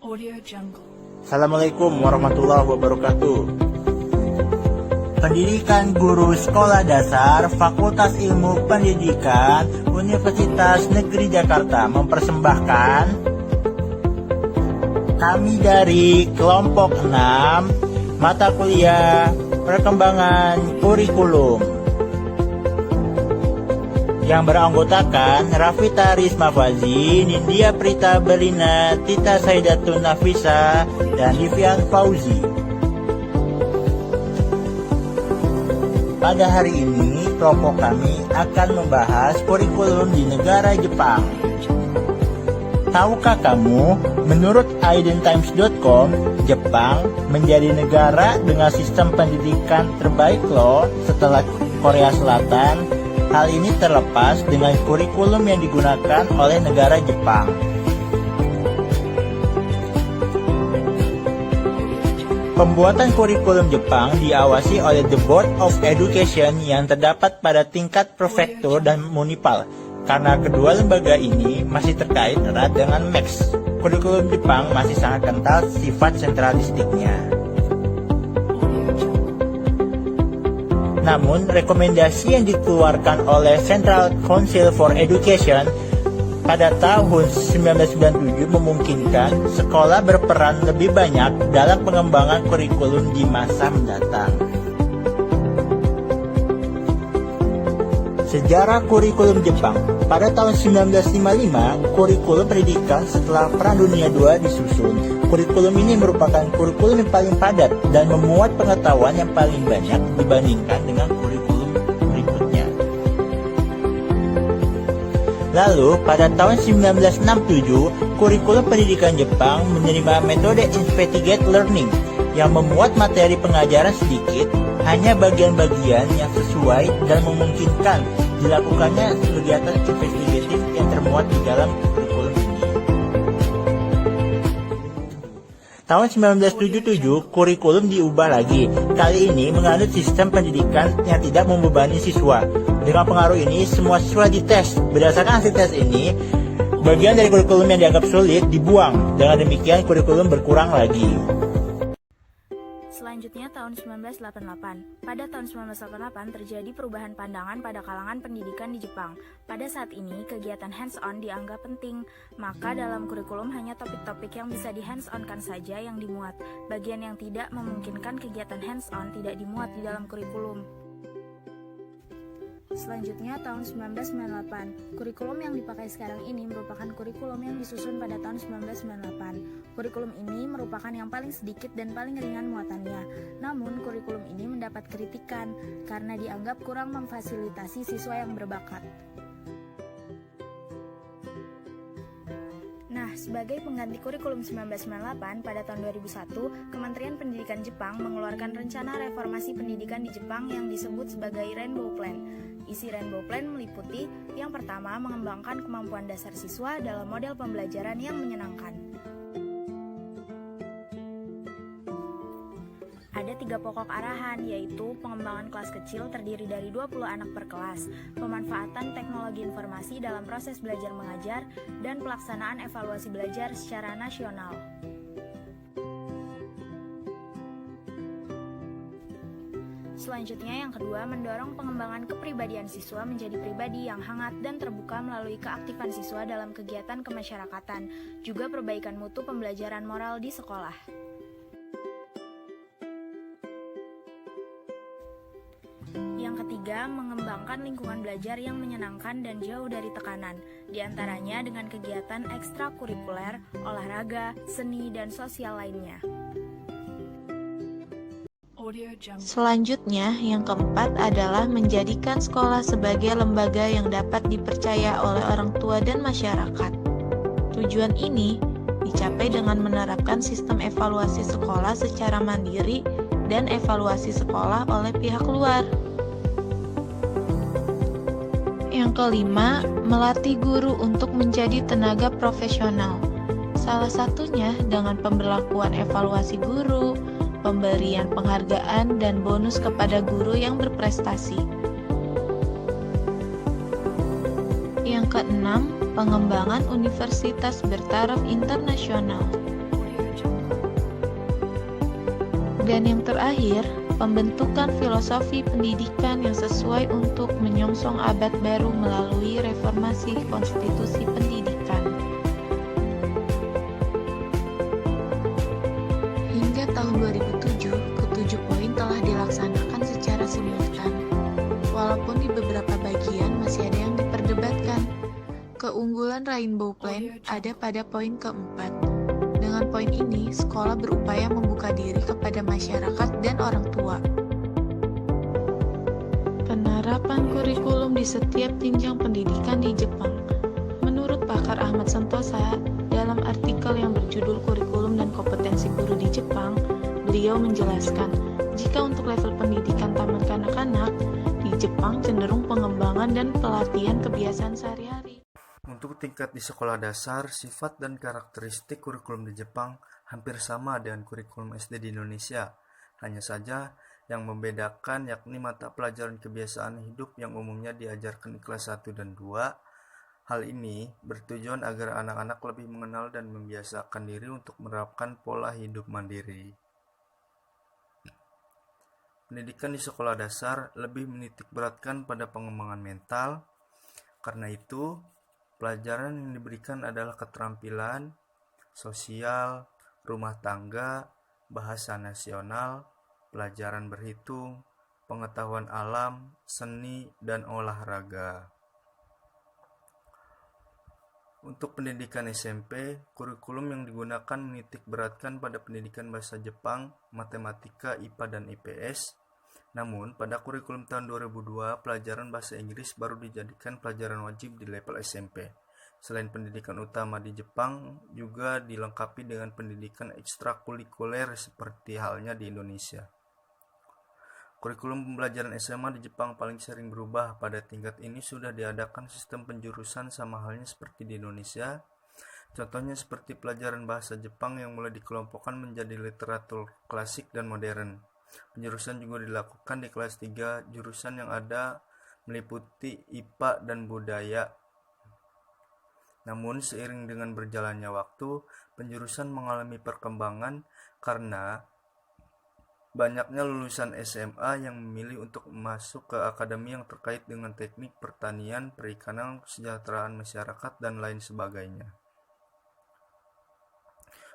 Audio Jungle. Assalamualaikum warahmatullahi wabarakatuh. Pendidikan Guru Sekolah Dasar Fakultas Ilmu Pendidikan Universitas Negeri Jakarta mempersembahkan kami dari kelompok 6 mata kuliah perkembangan kurikulum yang beranggotakan Rafita Risma Fazi, Nindya Prita Berlina, Tita Saidatun Nafisa, dan Livian Fauzi. Pada hari ini, kelompok kami akan membahas kurikulum di negara Jepang. Tahukah kamu, menurut idntimes.com, Jepang menjadi negara dengan sistem pendidikan terbaik loh setelah Korea Selatan. Hal ini terlepas dengan kurikulum yang digunakan oleh negara Jepang. Pembuatan kurikulum Jepang diawasi oleh The Board of Education yang terdapat pada tingkat prefektur dan munipal. Karena kedua lembaga ini masih terkait erat dengan MEX, kurikulum Jepang masih sangat kental sifat sentralistiknya. Namun, rekomendasi yang dikeluarkan oleh Central Council for Education pada tahun 1997 memungkinkan sekolah berperan lebih banyak dalam pengembangan kurikulum di masa mendatang. Sejarah kurikulum Jepang. Pada tahun 1955, kurikulum pendidikan setelah Perang Dunia II disusun. Kurikulum ini merupakan kurikulum yang paling padat dan memuat pengetahuan yang paling banyak dibandingkan dengan kurikulum berikutnya. Lalu, pada tahun 1967, kurikulum pendidikan Jepang menerima metode Investigate Learning yang memuat materi pengajaran sedikit, hanya bagian-bagian yang sesuai dan memungkinkan dilakukannya kegiatan investigatif yang termuat di dalam kurikulum ini. Tahun 1977, kurikulum diubah lagi. Kali ini menganut sistem pendidikan yang tidak membebani siswa. Dengan pengaruh ini, semua siswa dites. Berdasarkan hasil tes ini, bagian dari kurikulum yang dianggap sulit dibuang. Dengan demikian, kurikulum berkurang lagi. Selanjutnya tahun 1988. Pada tahun 1988 terjadi perubahan pandangan pada kalangan pendidikan di Jepang. Pada saat ini, kegiatan hands-on dianggap penting, maka dalam kurikulum hanya topik-topik yang bisa di hands-on-kan saja yang dimuat. Bagian yang tidak memungkinkan kegiatan hands-on tidak dimuat di dalam kurikulum. Selanjutnya tahun 1998, kurikulum yang dipakai sekarang ini merupakan kurikulum yang disusun pada tahun 1998. Kurikulum ini merupakan yang paling sedikit dan paling ringan muatannya. Namun kurikulum ini mendapat kritikan karena dianggap kurang memfasilitasi siswa yang berbakat. Nah, sebagai pengganti kurikulum 1998, pada tahun 2001, Kementerian Pendidikan Jepang mengeluarkan rencana reformasi pendidikan di Jepang yang disebut sebagai Rainbow Plan. Isi Rainbow Plan meliputi, yang pertama, mengembangkan kemampuan dasar siswa dalam model pembelajaran yang menyenangkan. Ada 3 pokok arahan, yaitu pengembangan kelas kecil terdiri dari 20 anak per kelas, pemanfaatan teknologi informasi dalam proses belajar mengajar, dan pelaksanaan evaluasi belajar secara nasional. Selanjutnya yang kedua, mendorong pengembangan kepribadian siswa menjadi pribadi yang hangat dan terbuka melalui keaktifan siswa dalam kegiatan kemasyarakatan, juga perbaikan mutu pembelajaran moral di sekolah. Yang ketiga, mengembangkan lingkungan belajar yang menyenangkan dan jauh dari tekanan, diantaranya dengan kegiatan ekstrakurikuler, olahraga, seni, dan sosial lainnya. Selanjutnya, yang keempat adalah menjadikan sekolah sebagai lembaga yang dapat dipercaya oleh orang tua dan masyarakat. Tujuan ini dicapai dengan menerapkan sistem evaluasi sekolah secara mandiri dan evaluasi sekolah oleh pihak luar. Yang kelima, melatih guru untuk menjadi tenaga profesional. Salah satunya dengan pemberlakuan evaluasi guru, pemberian penghargaan, dan bonus kepada guru yang berprestasi. Yang keenam, pengembangan universitas bertaraf internasional. Dan yang terakhir, pembentukan filosofi pendidikan yang sesuai untuk menyongsong abad baru melalui reformasi konstitusi pendidikan. Hingga tahun 2007, ke-7 poin telah dilaksanakan secara simultan. Walaupun di beberapa bagian masih ada yang diperdebatkan. Keunggulan Rainbow Plan ada pada poin keempat. Dengan poin ini, sekolah berupaya membuka diri kepada masyarakat dan orang tua. Penerapan kurikulum di setiap jenjang pendidikan di Jepang. Menurut pakar Ahmad Sentosa, dalam artikel yang berjudul Kurikulum dan Kompetensi Guru di Jepang, beliau menjelaskan, jika untuk level pendidikan taman kanak-kanak, di Jepang cenderung pengembangan dan pelatihan kebiasaan sehari-hari. Untuk tingkat di sekolah dasar, sifat dan karakteristik kurikulum di Jepang hampir sama dengan kurikulum SD di Indonesia. Hanya saja yang membedakan yakni mata pelajaran kebiasaan hidup yang umumnya diajarkan di kelas 1 dan 2. Hal ini bertujuan agar anak-anak lebih mengenal dan membiasakan diri untuk menerapkan pola hidup mandiri. Pendidikan di sekolah dasar lebih menitikberatkan pada pengembangan mental. Karena itu, pelajaran yang diberikan adalah keterampilan sosial, rumah tangga, bahasa nasional, pelajaran berhitung, pengetahuan alam, seni, dan olahraga. Untuk pendidikan SMP, kurikulum yang digunakan menitikberatkan pada pendidikan bahasa Jepang, matematika, IPA, dan IPS. Namun, pada kurikulum tahun 2002, pelajaran bahasa Inggris baru dijadikan pelajaran wajib di level SMP. Selain pendidikan utama di Jepang, juga dilengkapi dengan pendidikan ekstrakurikuler seperti halnya di Indonesia. Kurikulum pembelajaran SMA di Jepang paling sering berubah. Pada tingkat ini sudah diadakan sistem penjurusan sama halnya seperti di Indonesia. Contohnya seperti pelajaran bahasa Jepang yang mulai dikelompokkan menjadi literatur klasik dan modern. Penjurusan juga dilakukan di kelas 3. Jurusan yang ada meliputi IPA dan budaya. Namun seiring dengan berjalannya waktu, penjurusan mengalami perkembangan karena banyaknya lulusan SMA yang memilih untuk masuk ke akademi yang terkait dengan teknik pertanian, perikanan, kesejahteraan masyarakat, dan lain sebagainya.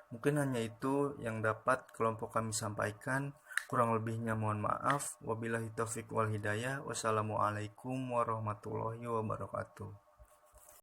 Mungkin hanya itu yang dapat kelompok kami sampaikan. Kurang lebihnya mohon maaf. Wabillahi taufik wal hidayah. Wassalamualaikum warahmatullahi wabarakatuh.